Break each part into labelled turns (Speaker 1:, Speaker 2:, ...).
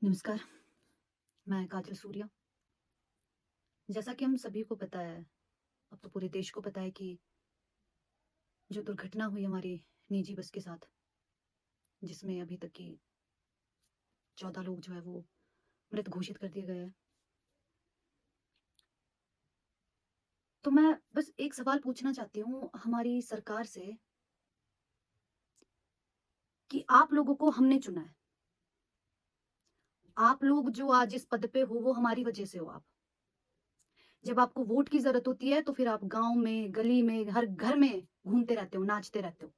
Speaker 1: नमस्कार, मैं काजल सूर्या। जैसा कि हम सभी को पता है, अब तो पूरे देश को पता है कि जो दुर्घटना हुई हमारी निजी बस के साथ, जिसमें अभी तक की 14 लोग जो है वो मृत घोषित कर दिए गए हैं। तो मैं बस एक सवाल पूछना चाहती हूँ हमारी सरकार से कि आप लोगों को हमने चुना है। आप लोग जो आज इस पद पे हो वो हमारी वजह से हो आप। जब आपको वोट की ज़रूरत होती है तो फिर आप गाँव में, गली में, हर घर में घूमते रहते हो, नाचते रहते हो।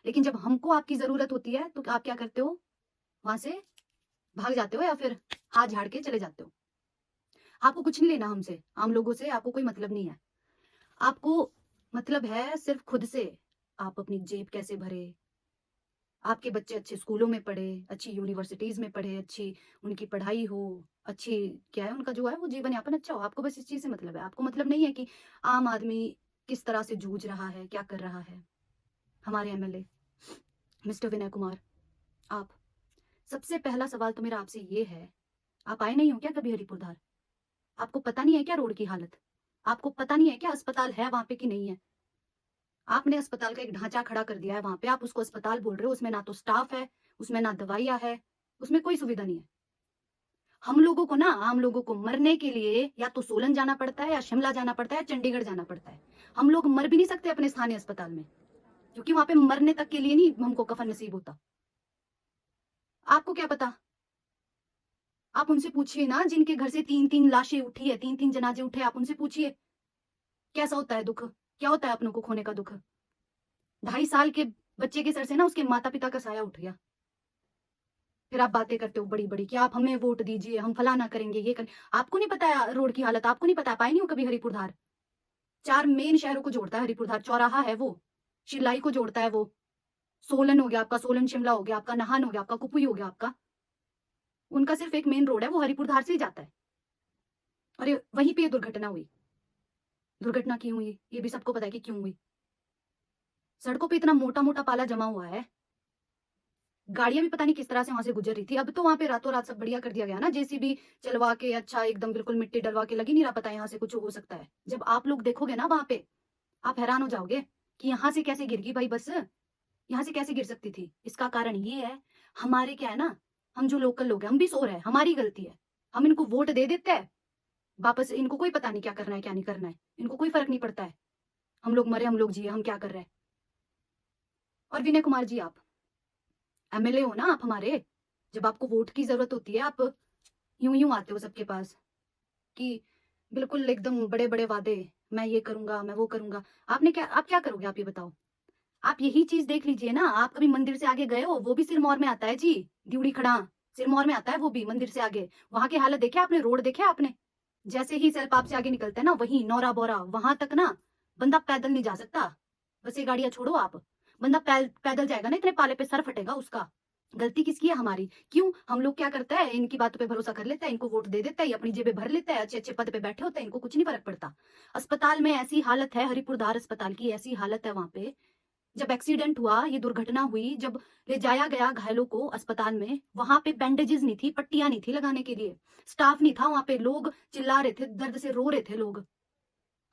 Speaker 1: लेकिन जब हमको आपकी ज़रूरत होती है तो आप क्या करते हो? वहाँ से भाग जाते हो या फिर हाथ झाड़ के चले जाते हो। आपको कुछ नहीं लेना हमसे, आम लोगों से आपको कोई मतलब नहीं है। आपको मतलब है सिर्फ़ खुद से। आप अपनी जेब कैसे भरे, आपके बच्चे अच्छे स्कूलों में पढ़े, अच्छी यूनिवर्सिटीज़ में पढ़े, अच्छी उनकी पढ़ाई हो, अच्छी क्या है उनका जो है वो जीवन-यापन अच्छा हो। आपको बस इस चीज़ से मतलब है। आपको मतलब नहीं है कि आम आदमी किस तरह से जूझ रहा है, क्या कर रहा है। हमारे एमएलए मिस्टर विनय कुमार, आप सबसे पहला सवाल तो मेरा आपसे ये है, आप आए नहीं हो क्या कभी हरिपुरधार? आपको पता नहीं है क्या रोड की हालत? आपको पता नहीं है क्या अस्पताल है वहाँ पे कि नहीं है? आपने अस्पताल का एक ढाँचा खड़ा कर दिया है वहाँ पे, आप उसको अस्पताल बोल रहे हो, उसमें ना तो स्टाफ है, उसमें ना दवाइयाँ है, उसमें कोई सुविधा नहीं है। हम लोगों को ना, आम लोगों को मरने के लिए या तो सोलन जाना पड़ता है या शिमला जाना पड़ता है, चंडीगढ़ जाना पड़ता है। हम लोग मर भी नहीं सकते अपने स्थानीय अस्पताल में, क्योंकि वहाँ पे मरने तक के लिए नहीं हमको कफ़न नसीब होता। आपको क्या पता? आप उनसे पूछिए ना जिनके घर से 3-3 लाशें उठी है, 3-3 जनाजे उठे, आप उनसे पूछिए, कैसा होता है दुःख? क्या होता है अपनों को खोने का दुःख? 2.5 साल के बच्चे के सर से ना उसके माता-पिता का साया उठ गया। फिर आप बातें करते हो बड़ी-बड़ी कि आप हमें वोट दीजिए, हम फलाना करेंगे, ये करें। आपको नहीं पता है रोड की हालत, आपको नहीं पता, आप आए नहीं हो कभी हरिपुरधार? 4 मेन शहरों को जोड़ता है हरिपुरधार, चौराहा है वो, शिलाई को जोड़ता है वो, सोलन हो गया आपका, सोलन शिमला हो गया आपका, नाहन हो गया आपका, कुपवी हो गया आपका। उनका सिर्फ एक मेन रोड है, वो हरिपुरधार से ही जाता है और ये वहीं पे ये दुर्घटना हुई। दुर्घटना क्यों हुई? ये भी सबको पता है कि क्यों हुई। सड़कों पे इतना मोटा-मोटा पाला जमा हुआ है, गाड़ियाँ भी पता नहीं किस तरह से वहाँ से गुज़र रही थी। अब तो वहाँ पे रातों-रात सब बढ़िया कर दिया गया ना, जेसीबी चलवा के अच्छा एकदम बिल्कुल मिट्टी डलवा के लग ही नहीं रहा पता यहाँ से कुछ हो सकता है। जब आप लोग देखोगे ना वहाँ पे, आप हैरान हो जाओगे कि यहाँ से कैसे गिर गई भाई बस? यहाँ से कैसे गिर सकती थी? इसका कारण ये है, हमारे क्या है ना, हम जो लोकल लोग हैं, हम भी सो रहे हैं, हमारी गलती है। हम इनको वोट दे देते हैं, वापस इनको कोई पता नहीं क्या करना है, क्या नहीं करना है। इनको कोई फ़र्क नहीं पड़ता है। हम लोग मरे, हम लोग जिए, हम क्या कर रहे हैं? और विनय कुमार जी आप एमएलए हो ना आप हमारे, जब आपको वोट की ज़रूरत होती है, आप यूँ-यूँ आते हो सबके पास कि बिल्कुल एकदम बड़े-बड़े वादे, मैं ये करूँगा, मैं वो करूँगा। आप क्या करोगे आप ये बताओ? आप यही चीज़ देख लीजिए ना, आप कभी मंदिर से आगे गए हो? वो भी सिरमौर में आता है जी, दिउड़ी खड़ाह, सिरमौर में आता है वो भी मंदिर से आगे। वहाँ की हालत देखे आपने, रोड देखे आपने? जैसे ही सेलपाप से आगे निकलते हैं ना, वहीं नौरा-बोरा, वहाँ तक ना बंदा पैदल नहीं जा सकता। बसें गाड़ियाँ छोड़ो आप, बंदा पैदल जाएगा ना इतने पाले पे सर फटेगा उसका। गलती किसकी है हमारी? क्यों? हम लोग क्या करते हैं, इनकी बातों पे भरोसा कर लेते हैं, इनको वोट दे देते हैं, ये अपनी जेबें भर लेते हैं, अच्छे-अच्छे पद पे बैठे होते हैं, इनको कुछ नहीं फ़र्क पड़ता। अस्पताल में ऐसी हालत है, हरिपुरधार अस्पताल की ऐसी हालत है वहाँ पे, जब एक्सीडेंट हुआ, ये दुर्घटना हुई, जब ले जाया गया घायलों को अस्पताल में, वहाँ पे बैंडेजेस नहीं थी, पट्टियाँ नहीं थी लगाने के लिए। स्टाफ नहीं था वहाँ पे, लोग चिल्ला रहे थे, दर्द से रो रहे थे लोग।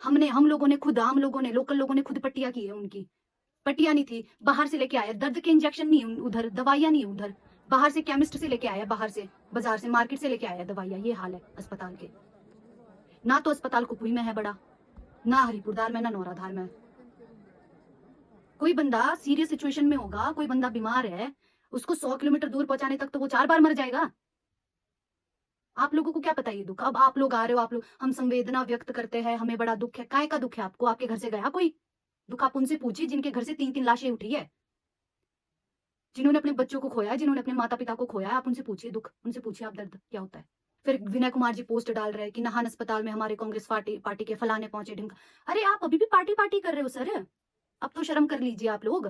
Speaker 1: हम लोगों ने खुद, आम लोगों ने, लोकल लोगों ने खुद पट्टियाँ की है उनकी। पट्टियाँ नहीं थी, बाहर से लेके आए, दर्द के इंजेक्शन नहीं उधर, दवाइयाँ नहीं उधर। बाहर से केमिस्ट से लेके आया, बाहर से, बाज़ार से, मार्केट से लेके आया दवाइयाँ, ये हाल है अस्पताल के। ना तो अस्पताल कुपवी में है बड़ा, ना हरिपुरधार में, ना नौराधार में। कोई बंदा सीरियस सिचुएशन में होगा, कोई बंदा बीमार है, उसको 100 किलोमीटर दूर पहुँचाने तक तो वो 4 बार मर जाएगा। आप लोगों को क्या पता ये दुःख? अब आप लोग आ रहे हो, आप लोग हम संवेदना व्यक्त करते हैं, हमें बड़ा दुःख है। काहे का दुःख है आपको? आपके घर से गया कोई? दुःख आप उनसे पूछिए जिनके घर से 3-3 लाशें उठी है, जिन्होंने अपने बच्चों को खोया है, जिन्होंने अपने माता-पिता को खोया है, आप उनसे पूछिए दुःख, उनसे पूछिए आप दर्द क्या होता है। फिर विनय कुमार जी पोस्ट डाल रहे हैं कि नाहन अस्पताल में हमारे कांग्रेस पार्टी पार्टी के फलाने पहुँचे, ढिमका। अरे आप अभी भी पार्टी-पार्टी कर रहे हो सर? अब तो शर्म कर लीजिए आप लोग।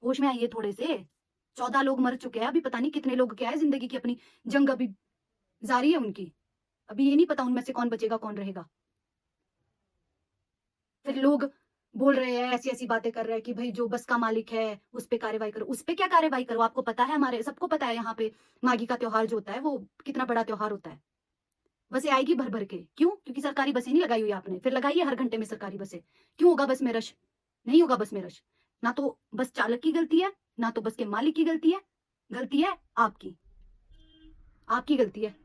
Speaker 1: होश में आइए थोड़े से। 14 लोग मर चुके हैं, अभी पता नहीं कितने लोग क्या है ज़िंदगी की अपनी जंग अभी जारी है उनकी। अभी ये नहीं पता उनमें से कौन बचेगा, कौन रहेगा। फिर लोग बोल रहे हैं, ऐसी-ऐसी बातें कर रहे हैं कि भई जो बस का मालिक है, उस पे कार्रवाई करो। उस पे क्या कार्रवाई करो? आपको पता है, हमारे सबको पता है यहाँ पे माघी का त्योहार जो होता है, वो कितना बड़ा त्योहार होता है। बसें आएगी भर-भर के। क्यों? क्योंकि सरकारी बसें नहीं लगाई हुई आपने। फिर लगाइए हर घंटे में सरकारी बसें। क्यों होगा बस में रश? नहीं होगा बस में रश। ना तो बस चालक की गलती है, ना तो बस के मालिक की गलती है। गलती है आपकी। आपकी गलती है।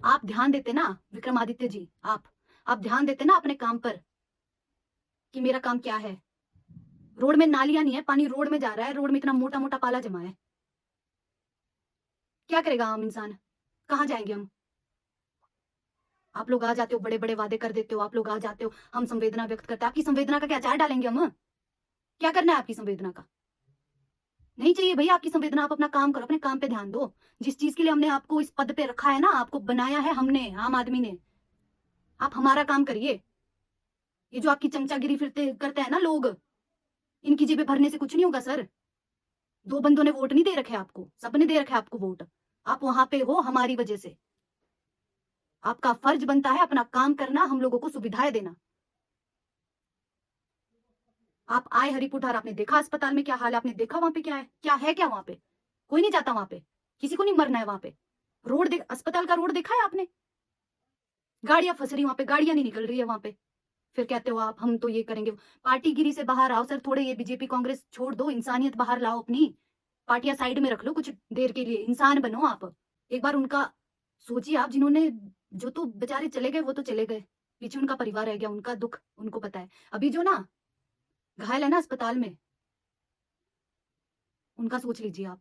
Speaker 1: आप ध्यान देते ना विक्रमादित्य जी, आप ध्यान देते ना अपने काम पर कि मेरा काम क्या है। रोड में नालियाँ नहीं है, पानी रोड में जा रहा है, रोड में इतना मोटा-मोटा पाला जमा है। क्या करेगा आम इंसान? कहाँ जाएँगे हम? आप लोग आ जाते हो, बड़े-बड़े वादे कर देते हो, आप लोग आ जाते हो, हम संवेदना व्यक्त करते हैं। आपकी संवेदना का क्या अचार डालेंगे हम? क्या करना है आपकी संवेदना का? नहीं चाहिए भैया आपकी संवेदना, आप अपना काम करो, अपने काम पे ध्यान दो। जिस चीज़ के लिए हमने आपको इस पद पे रखा है ना, आपको बनाया है हमने, आम आदमी ने, आप हमारा काम करिए। ये जो आपकी चमचागिरी फिरते करते हैं ना लोग, इनकी जेबें भरने से कुछ नहीं होगा सर। 2 बंदों ने वोट नहीं दे रखे आपको, सबने दे रखा है आपको वोट। आप वहाँ पे हो हमारी वजह से। आपका फर्ज बनता है अपना काम करना, हम लोगों को सुविधाएँ देना। आप आए हरिपुरधार, आपने देखा अस्पताल में क्या हाल है, आपने देखा वहाँ पे क्या है? क्या वहाँ पे? कोई नहीं जाता वहाँ पे, किसी को नहीं मरना है वहाँ पे। रोड देख अस्पताल का रोड देखा है आपने? गाड़ियाँ फँस रही वहाँ पे, गाड़ियाँ नहीं निकल रही है वहाँ पे। फिर कहते हो आप हम तो ये करेंगे। पार्टीगिरी से बाहर आओ सर, थोड़े ये बीजेपी कांग्रेस छोड़ दो, इंसानियत बाहर लाओ अपनी। पार्टियाँ साइड में रख लो कुछ देर के लिए, इंसान बनो आप। एक बार उनका सोचिए आप, जिन्होंने जो तो बेचारे चले गए वो तो चले गए। पीछे उनका परिवार रह गया, उनका दुःख उनको पता है। अभी जो ना घायल है ना अस्पताल में, उनका सोच लीजिए आप।